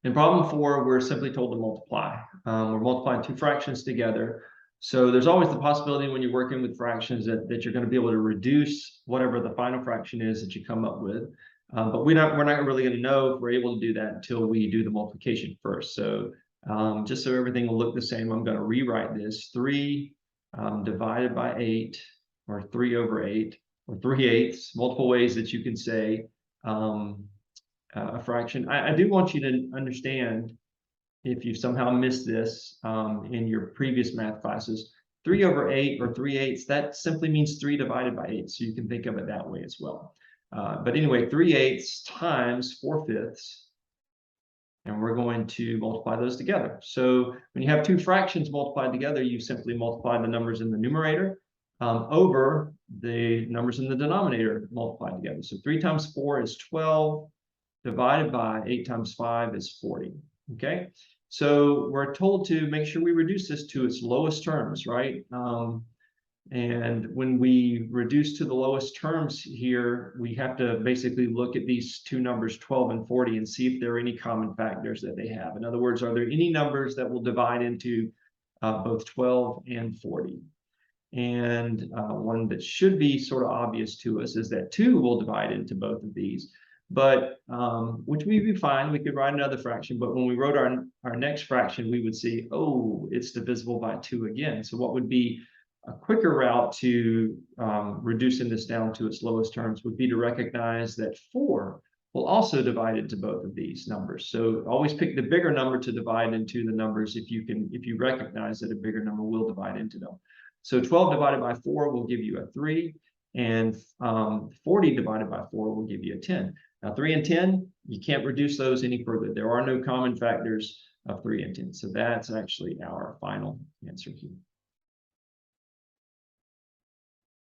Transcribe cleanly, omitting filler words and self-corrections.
In problem 4, we're simply told to multiply. We're multiplying two fractions together. So there's always the possibility when you're working with fractions that you're going to be able to reduce whatever the final fraction is that you come up with. But we're not really going to know if we're able to do that until we do the multiplication first. So just so everything will look the same, I'm going to rewrite this. 3 divided by 8, or 3 over 8, or 3/8, multiple ways that you can say a fraction. I do want you to understand, if you somehow missed this in your previous math classes, 3 over 8 or 3/8, that simply means 3 divided by 8. So you can think of it that way as well. But anyway, 3/8 times 4/5. And we're going to multiply those together. So when you have two fractions multiplied together, you simply multiply the numbers in the numerator over the numbers in the denominator multiplied together. So 3 times 4 is 12, divided by 8 times 5 is 40. Okay, so we're told to make sure we reduce this to its lowest terms, right? And when we reduce to the lowest terms here, we have to basically look at these two numbers, 12 and 40, and see if there are any common factors that they have. In other words, are there any numbers that will divide into both 12 and 40? And one that should be sort of obvious to us is that 2 will divide into both of these. But which would be fine, we could write another fraction, but when we wrote our next fraction, we would see, oh, it's divisible by 2 again. So what would be a quicker route to reducing this down to its lowest terms would be to recognize that 4 will also divide into both of these numbers. So always pick the bigger number to divide into the numbers if you recognize that a bigger number will divide into them. So 12 divided by 4 will give you a 3, and 40 divided by 4 will give you a 10. Now 3 and 10, you can't reduce those any further. There are no common factors of 3 and 10. So that's actually our final answer here.